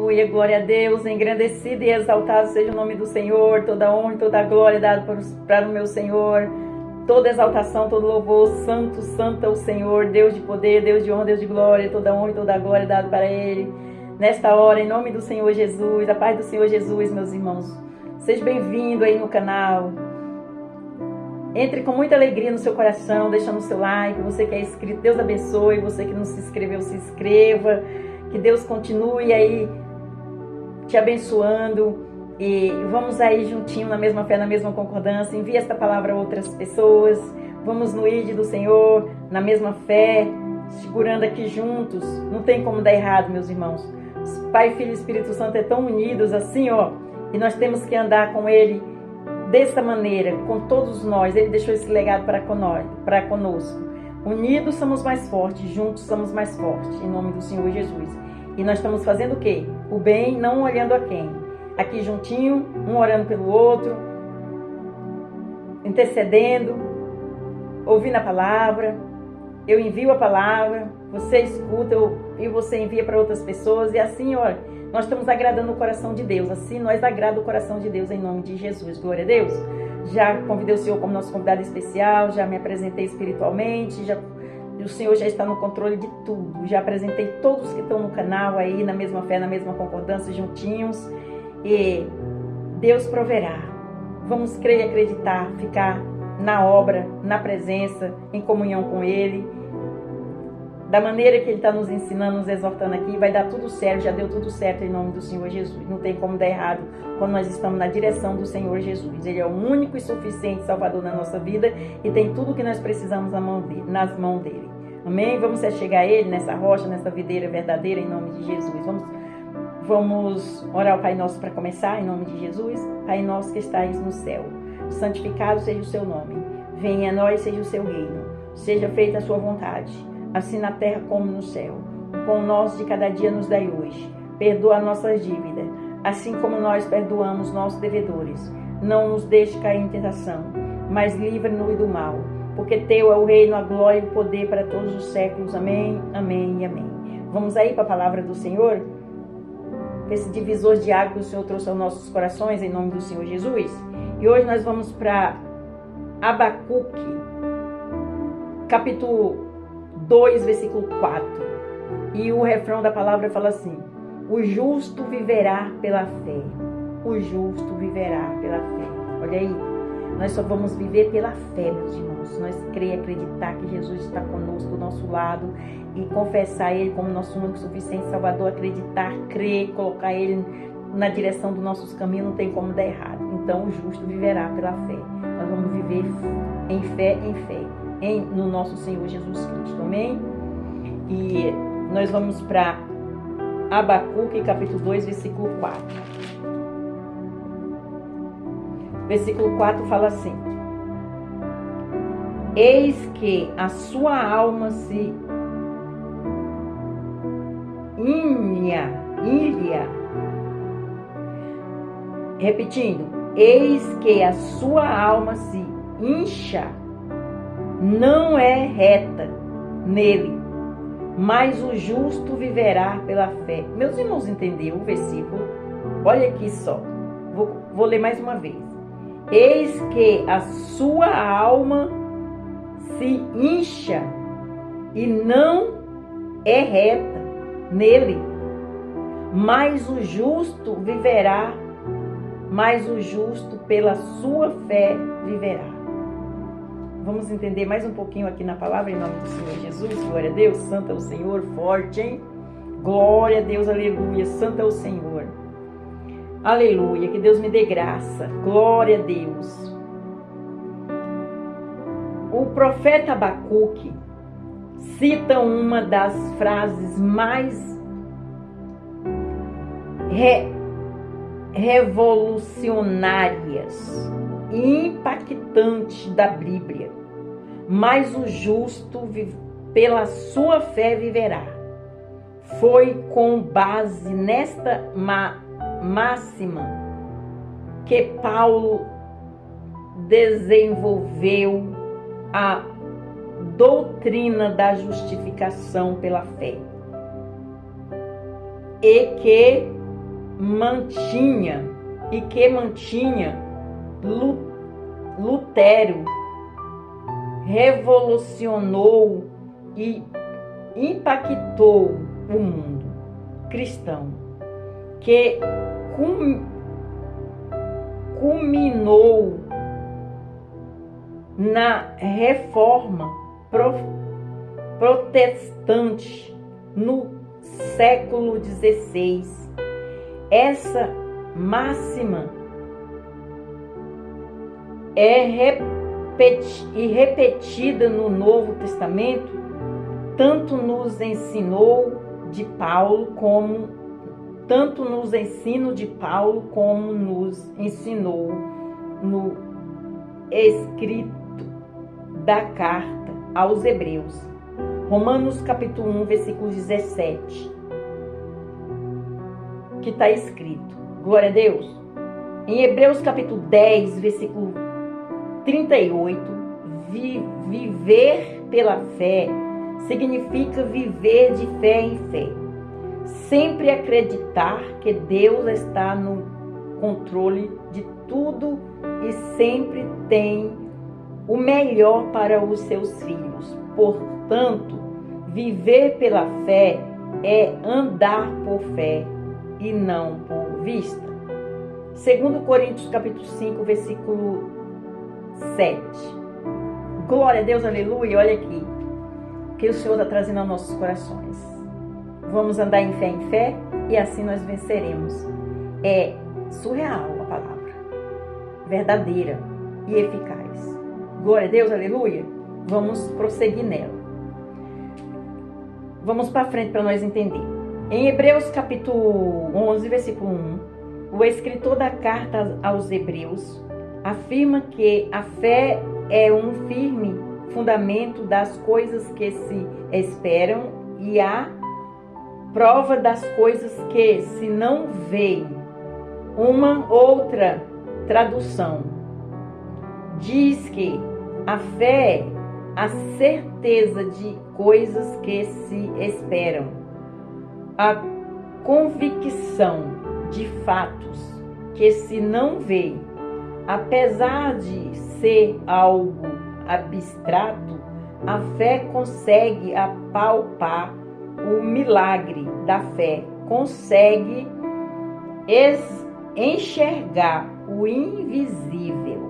Aleluia, glória a Deus, engrandecido e exaltado seja o nome do Senhor, toda honra e toda glória dada para o meu Senhor, toda exaltação, todo louvor, santo, santo é o Senhor, Deus de poder, Deus de honra, Deus de glória, toda honra e toda glória dada para Ele. Nesta hora, em nome do Senhor Jesus, a paz do Senhor Jesus, meus irmãos, seja bem-vindo aí no canal. Entre com muita alegria no seu coração, deixando o seu like, você que é inscrito, Deus abençoe, você que não se inscreveu, se inscreva, que Deus continue aí te abençoando e vamos aí juntinho na mesma fé, na mesma concordância, envie esta palavra a outras pessoas, vamos no ID do Senhor, na mesma fé, segurando aqui juntos, não tem como dar errado, meus irmãos. Pai, Filho e Espírito Santo é tão unidos assim, ó, e nós temos que andar com Ele dessa maneira, com todos nós. Ele deixou esse legado para conosco. Unidos somos mais fortes, juntos somos mais fortes, em nome do Senhor Jesus. E nós estamos fazendo o quê? O bem, não olhando a quem. Aqui juntinho, um orando pelo outro, intercedendo, ouvindo a palavra. Eu envio a palavra, você escuta e você envia para outras pessoas. E assim, olha, nós estamos agradando o coração de Deus. Assim nós agradamos o coração de Deus em nome de Jesus. Glória a Deus. Já convidei o Senhor como nosso convidado especial, já me apresentei espiritualmente, o Senhor já está no controle de tudo. Já apresentei todos que estão no canal aí, na mesma fé, na mesma concordância, juntinhos. E Deus proverá. Vamos crer e acreditar, ficar na obra, na presença, em comunhão com Ele. Da maneira que Ele está nos ensinando, nos exortando aqui, vai dar tudo certo, já deu tudo certo em nome do Senhor Jesus. Não tem como dar errado quando nós estamos na direção do Senhor Jesus. Ele é o único e suficiente Salvador na nossa vida e tem tudo o que nós precisamos nas mãos dEle. Amém? Vamos chegar a Ele nessa rocha, nessa videira verdadeira em nome de Jesus. Vamos orar ao Pai Nosso para começar, em nome de Jesus. Pai Nosso que estais no céu, santificado seja o seu nome. Venha a nós, seja o seu reino. Seja feita a sua vontade, assim na terra como no céu. O pão nosso de cada dia nos dai hoje. Perdoa nossas dívidas, assim como nós perdoamos nossos devedores. Não nos deixe cair em tentação, mas livra-nos do mal. Porque teu é o reino, a glória e o poder para todos os séculos. Amém, amém e amém. Vamos aí para a palavra do Senhor? Esse divisor de água que o Senhor trouxe aos nossos corações, em nome do Senhor Jesus. E hoje nós vamos para Abacuque, capítulo 2, versículo 4. E o refrão da palavra fala assim: o justo viverá pela fé. O justo viverá pela fé. Olha aí, nós só vamos viver pela fé, meus irmãos. Nós crer e acreditar que Jesus está conosco, do nosso lado, e confessar Ele como nosso único suficiente Salvador, acreditar, crer, colocar Ele na direção dos nossos caminhos, não tem como dar errado. Então o justo viverá pela fé. Nós vamos viver em fé, no nosso Senhor Jesus Cristo, amém? E nós vamos para Abacuque, capítulo 2, versículo 4. Versículo 4 fala assim: eis que a sua alma se ilha. Repetindo, eis que a sua alma se incha, não é reta nele, mas o justo viverá pela fé. Meus irmãos, entenderam o versículo? Olha aqui só, vou ler mais uma vez. Eis que a sua alma se incha e não é reta nele, mas o justo viverá, mas o justo pela sua fé viverá. Vamos entender mais um pouquinho aqui na palavra, em nome do Senhor Jesus. Glória a Deus, santo é o Senhor, forte, hein? Glória a Deus, aleluia, santo é o Senhor. Aleluia, que Deus me dê graça. Glória a Deus. O profeta Abacuque cita uma das frases mais revolucionárias e impactantes da Bíblia. Mas o justo pela sua fé viverá. Foi com base nesta máxima que Paulo desenvolveu a doutrina da justificação pela fé, e que mantinha Lutero revolucionou e impactou o mundo cristão, que culminou na Reforma Protestante no século XVI. Essa máxima é repetida no Novo Testamento, tanto nos ensinos de Paulo como nos ensinou no escrito da carta aos Hebreus. Romanos capítulo 1, versículo 17, que está escrito, glória a Deus. Em Hebreus capítulo 10, versículo 38, viver pela fé significa viver de fé em fé. Sempre acreditar que Deus está no controle de tudo e sempre tem o melhor para os seus filhos. Portanto, viver pela fé é andar por fé e não por vista. 2 Coríntios capítulo 5, versículo 7. Glória a Deus, aleluia. Olha aqui, que o Senhor está trazendo aos nossos corações. Vamos andar em fé e assim nós venceremos. É surreal a palavra, verdadeira e eficaz. Glória a Deus, aleluia. Vamos prosseguir nela. Vamos para frente para nós entender. Em Hebreus capítulo 11, versículo 1, o escritor da carta aos Hebreus afirma que a fé é um firme fundamento das coisas que se esperam e a prova das coisas que se não veem. Uma outra tradução diz que a fé é a certeza de coisas que se esperam, a convicção de fatos que se não veem. Apesar de ser algo abstrato, a fé consegue apalpar o milagre da fé, consegue enxergar o invisível.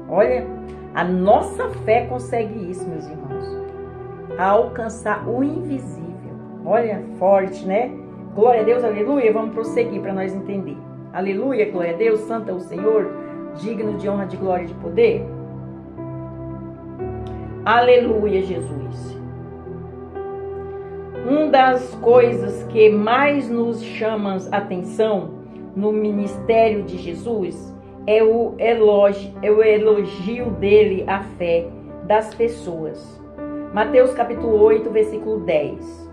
Olha, a nossa fé consegue isso, meus irmãos, a alcançar o invisível. Olha, forte, né? Glória a Deus, aleluia. Vamos prosseguir para nós entender. Aleluia, glória a Deus, santo é o Senhor, digno de honra, de glória e de poder. Aleluia, Jesus. Uma das coisas que mais nos chama a atenção no ministério de Jesus é o elogio dele à fé das pessoas. Mateus capítulo 8, versículo 10.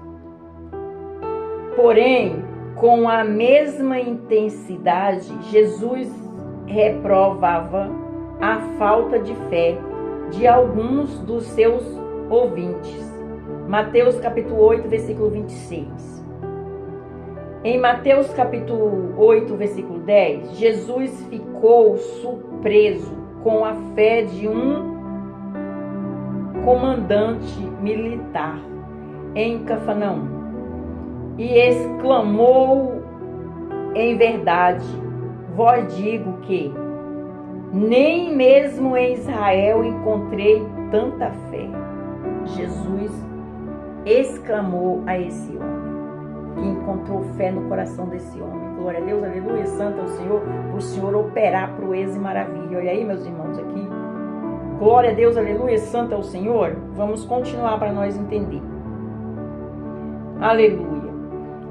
Porém, com a mesma intensidade, Jesus reprovava a falta de fé de alguns dos seus ouvintes. Mateus capítulo 8, versículo 26. Em Mateus capítulo 8, versículo 10, Jesus ficou surpreso com a fé de um comandante militar em Cafarnaum e exclamou: em verdade, vos digo que nem mesmo em Israel encontrei tanta fé. Jesus exclamou a esse homem, que encontrou fé no coração desse homem. Glória a Deus, aleluia, santo é o Senhor, por o Senhor operar proeza e maravilha. Olha aí, meus irmãos, aqui. Glória a Deus, aleluia, santo é o Senhor. Vamos continuar para nós entender. Aleluia.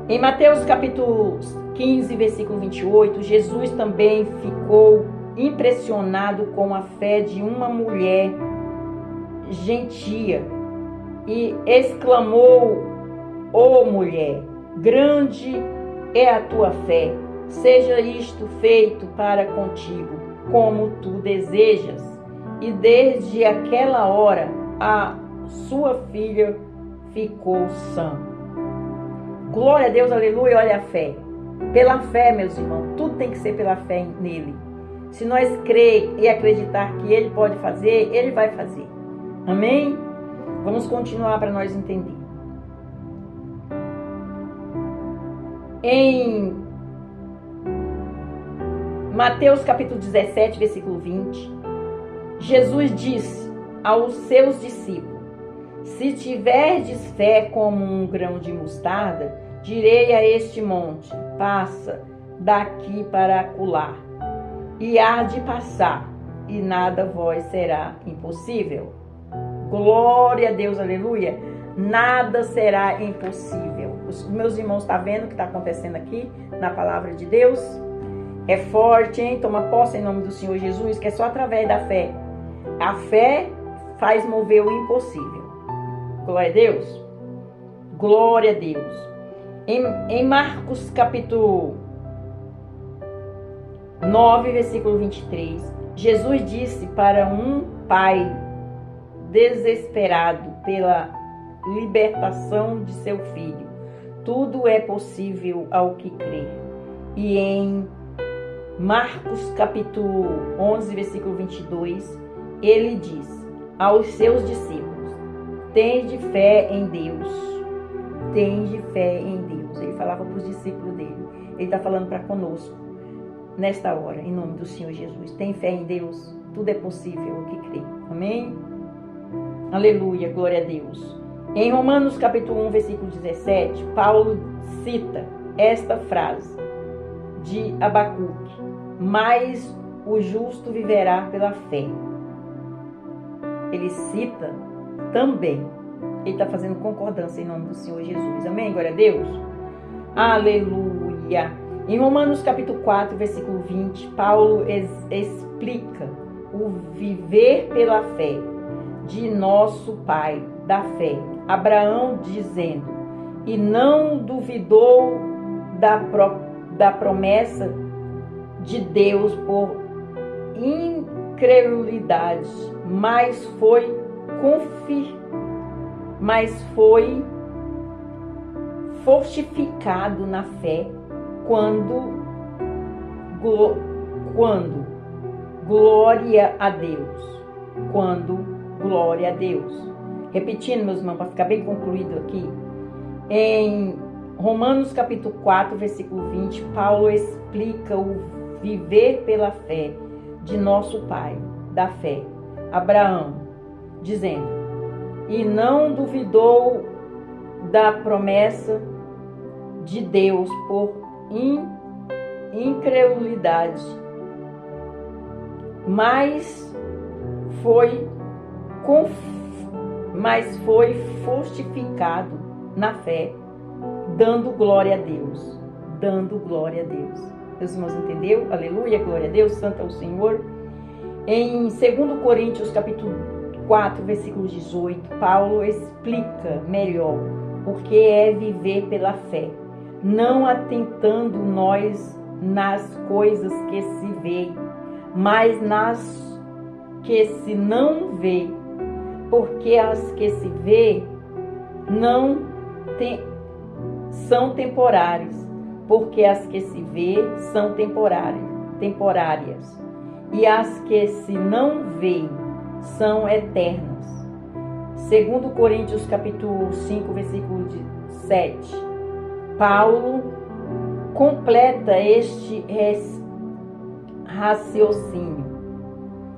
Em Mateus capítulo 15, versículo 28, Jesus também ficou impressionado com a fé de uma mulher gentia e exclamou: ó mulher, grande é a tua fé, seja isto feito para contigo, como tu desejas. E desde aquela hora a sua filha ficou sã. Glória a Deus, aleluia, olha a fé. Pela fé, meus irmãos, tudo tem que ser pela fé nele. Se nós crer e acreditar que ele pode fazer, ele vai fazer. Amém? Vamos continuar para nós entender. Em Mateus capítulo 17, versículo 20, Jesus disse aos seus discípulos: se tiverdes fé como um grão de mostarda, direi a este monte: passa daqui para acolá, e há de passar, e nada vos será impossível. Glória a Deus, aleluia. Nada será impossível. Os meus irmãos, estão vendo o que está acontecendo aqui na palavra de Deus? É forte, hein? Toma posse em nome do Senhor Jesus, que é só através da fé. A fé faz mover o impossível. Glória a Deus. Glória a Deus. Em Marcos capítulo 9, versículo 23, Jesus disse para um pai desesperado pela libertação de seu filho: tudo é possível ao que crê. E em Marcos capítulo 11, versículo 22, ele diz aos seus discípulos: tende fé em Deus. Tende fé em Deus. Ele falava para os discípulos dele. Ele está falando para conosco nesta hora, em nome do Senhor Jesus. Tem fé em Deus. Tudo é possível ao que crê. Amém? Aleluia, glória a Deus. Em Romanos capítulo 1, versículo 17, Paulo cita esta frase de Abacuque: mas o justo viverá pela fé. Ele cita também. Ele está fazendo concordância em nome do Senhor Jesus. Amém? Glória a Deus. Aleluia. Em Romanos capítulo 4, versículo 20, Paulo explica o viver pela fé de nosso pai da fé, Abraão, dizendo: e não duvidou da promessa de Deus por incredulidade, mas foi fortificado na fé quando glória a Deus. Quando glória a Deus. Repetindo, meus irmãos, para ficar bem concluído aqui. Em Romanos capítulo 4, versículo 20, Paulo explica o viver pela fé de nosso pai da fé, Abraão, dizendo: e não duvidou da promessa de Deus por incredulidade, mas foi fortificado na fé, dando glória a Deus. Dando glória a Deus. Meus irmãos, entendeu? Aleluia, glória a Deus, santo é o Senhor. Em 2 Coríntios capítulo 4, versículo 18, Paulo explica melhor o que é viver pela fé, não atentando nós nas coisas que se veem, mas nas que se não vê, porque as que se vê são temporárias, porque as que se vê são temporárias, e as que se não veem são eternas. 2 Coríntios capítulo 5, versículo 7. Paulo completa este raciocínio,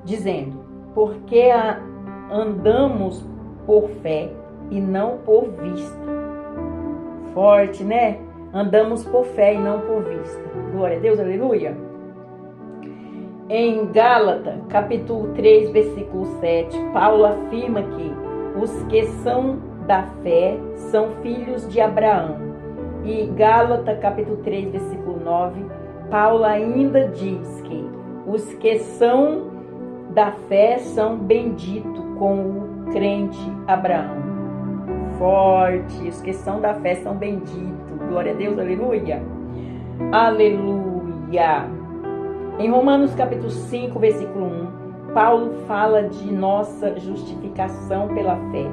dizendo: porque andamos por fé e não por vista. Forte, né? Andamos por fé e não por vista. Glória a Deus, aleluia. Em Gálatas, capítulo 3, versículo 7, Paulo afirma que os que são da fé são filhos de Abraão. E Gálatas, capítulo 3, versículo 9, Paulo ainda diz que os que são da fé são benditos com o crente Abraão. Forte, os que são da fé são benditos. Glória a Deus, aleluia. Aleluia. Em Romanos capítulo 5, versículo 1, Paulo fala de nossa justificação pela fé.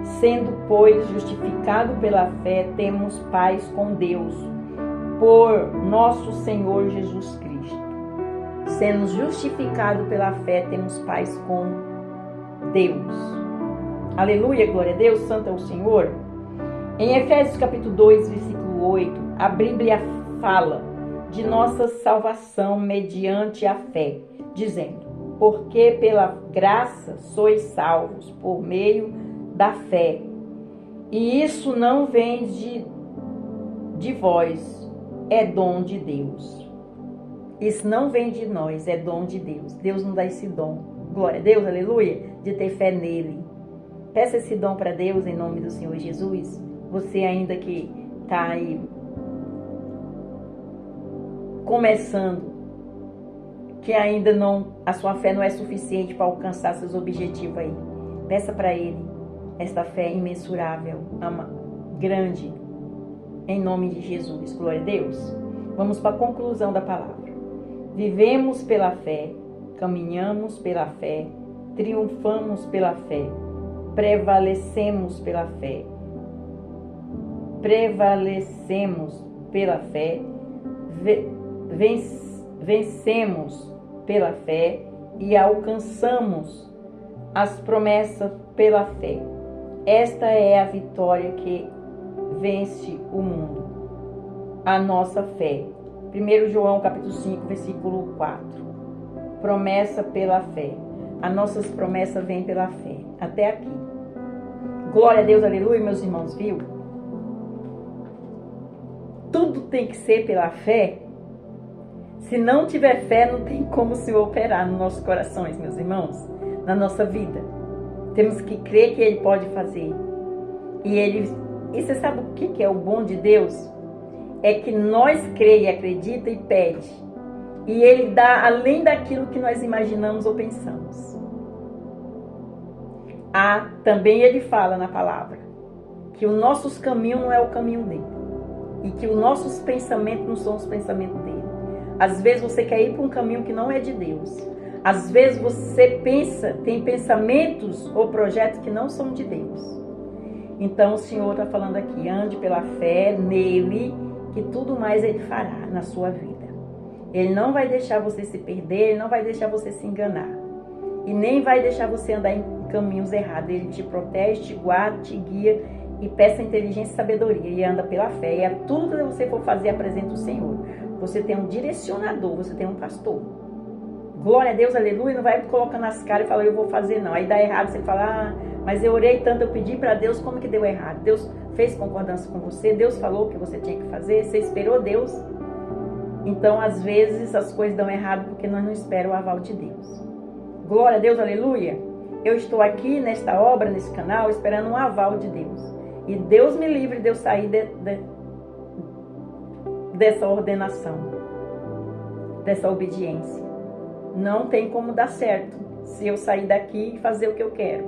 Sendo, pois, justificado pela fé, temos paz com Deus, por nosso Senhor Jesus Cristo. Sendo justificado pela fé, temos paz com Deus. Aleluia, glória a Deus, santo é o Senhor. Em Efésios capítulo 2, versículo 8, a Bíblia fala de nossa salvação mediante a fé, dizendo: porque pela graça sois salvos por meio da fé. E isso não vem de vós, é dom de Deus. Isso não vem de nós, é dom de Deus. Deus nos dá esse dom. Glória a Deus, aleluia, de ter fé nele. Peça esse dom para Deus em nome do Senhor Jesus. Você ainda que está aí começando, que ainda não, a sua fé não é suficiente para alcançar seus objetivos aí. Peça para ele esta fé imensurável, grande, em nome de Jesus. Glória a Deus. Vamos para a conclusão da palavra. Vivemos pela fé, caminhamos pela fé, triunfamos pela fé, prevalecemos pela fé, vencemos pela fé e alcançamos as promessas pela fé. Esta é a vitória que vence o mundo, a nossa fé. 1 João capítulo 5, versículo 4. Promessa pela fé. As nossas promessas vêm pela fé. Até aqui. Glória a Deus, aleluia, meus irmãos, viu? Tudo tem que ser pela fé. Se não tiver fé, não tem como se operar nos nossos corações, meus irmãos, na nossa vida. Temos que crer que Ele pode fazer. E você sabe o que é o bom de Deus? É que nós crê e acredita e pede. E Ele dá além daquilo que nós imaginamos ou pensamos. Também Ele fala na palavra que os nossos caminhos não é o caminho dele. E que os nossos pensamentos não são os pensamentos dele. Às vezes você quer ir para um caminho que não é de Deus. Às vezes você tem pensamentos ou projetos que não são de Deus. Então o Senhor está falando aqui, ande pela fé nele, que tudo mais Ele fará na sua vida. Ele não vai deixar você se perder, Ele não vai deixar você se enganar. E nem vai deixar você andar em caminhos errados. Ele te protege, te guarda, te guia e peça inteligência e sabedoria. E anda pela fé. E tudo que você for fazer, apresenta o Senhor. Você tem um direcionador, você tem um pastor. Glória a Deus, aleluia. Não vai colocando as caras e falar, eu vou fazer não. Aí dá errado, você fala, mas eu orei tanto, eu pedi para Deus, como que deu errado? Deus fez concordância com você, Deus falou o que você tinha que fazer, você esperou Deus. Então, às vezes, as coisas dão errado porque nós não esperamos o aval de Deus. Glória a Deus, aleluia. Eu estou aqui nesta obra, nesse canal, esperando um aval de Deus. E Deus me livre de eu sair dessa ordenação, dessa obediência. Não tem como dar certo se eu sair daqui e fazer o que eu quero.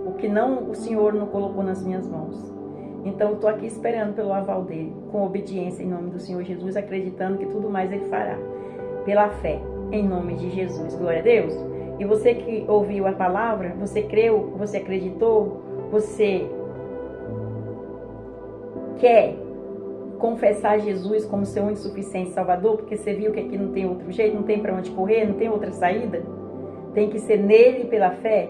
O que não, o Senhor não colocou nas minhas mãos. Então eu estou aqui esperando pelo aval dele, com obediência em nome do Senhor Jesus, acreditando que tudo mais ele fará. Pela fé, em nome de Jesus. Glória a Deus. E você que ouviu a palavra, você creu, você acreditou, você quer confessar Jesus como seu único suficiente Salvador, porque você viu que aqui não tem outro jeito, não tem para onde correr, não tem outra saída, tem que ser nele pela fé.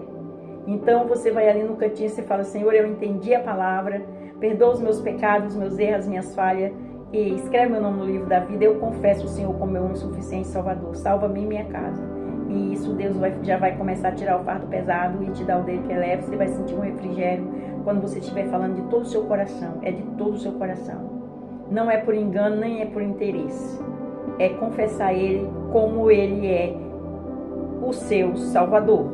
Então você vai ali no cantinho e você fala, Senhor, eu entendi a palavra, perdoa os meus pecados, os meus erros, as minhas falhas, e escreve meu nome no livro da vida. Eu confesso o Senhor como meu único suficiente Salvador, salva-me e minha casa. E isso Deus já vai começar a tirar o fardo pesado e te dar o dele que é leve. Você vai sentir um refrigério quando você estiver falando de todo o seu coração. É de todo o seu coração. Não é por engano, nem é por interesse. É confessar Ele como Ele é o seu Salvador.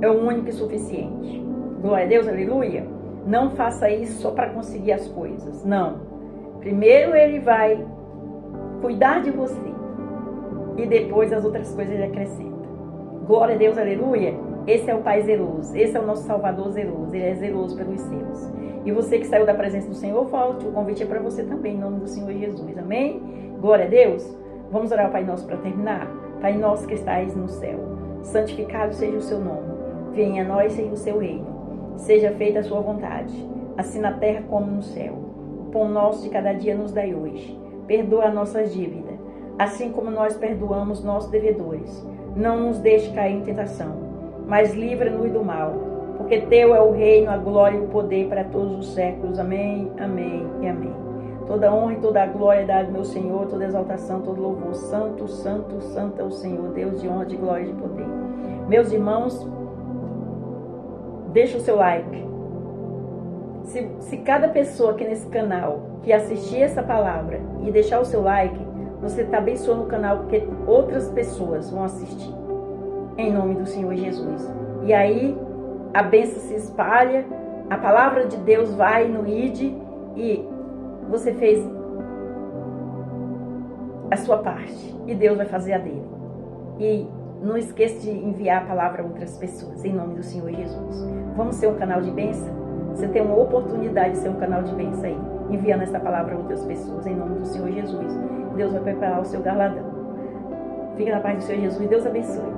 É o único e suficiente. Glória a Deus, aleluia. Não faça isso só para conseguir as coisas. Não. Primeiro Ele vai cuidar de você. E depois as outras coisas Ele acrescenta. Glória a Deus, aleluia. Esse é o Pai zeloso. Esse é o nosso Salvador zeloso. Ele é zeloso pelos seus. E você que saiu da presença do Senhor, volte. O convite é para você também, em nome do Senhor Jesus. Amém? Glória a Deus. Vamos orar ao Pai Nosso para terminar. Pai Nosso que estais no céu, santificado seja o seu nome. Venha a nós, seja o seu reino. Seja feita a sua vontade, assim na terra como no céu. O pão nosso de cada dia nos dai hoje. perdoa as nossas dívidas, assim como nós perdoamos nossos devedores. Não nos deixe cair em tentação, mas livra-nos do mal, porque teu é o reino, a glória e o poder para todos os séculos. Amém, amém e amém. Toda honra e toda a glória é dada ao meu Senhor, toda exaltação, todo louvor. Santo, santo, santo é o Senhor, Deus de honra, de glória e de poder. Meus irmãos, deixa o seu like. Se cada pessoa aqui nesse canal que assistir essa palavra e deixar o seu like, você está abençoando o canal, porque outras pessoas vão assistir. Em nome do Senhor Jesus. E aí, a bênção se espalha, a palavra de Deus vai no ID e você fez a sua parte. E Deus vai fazer a dele. E não esqueça de enviar a palavra a outras pessoas, em nome do Senhor Jesus. Vamos ser um canal de bênção? Você tem uma oportunidade de ser um canal de bênção aí, enviando essa palavra a outras pessoas, em nome do Senhor Jesus. Deus vai preparar o seu galardão. Fica na paz do Senhor Jesus. Deus abençoe.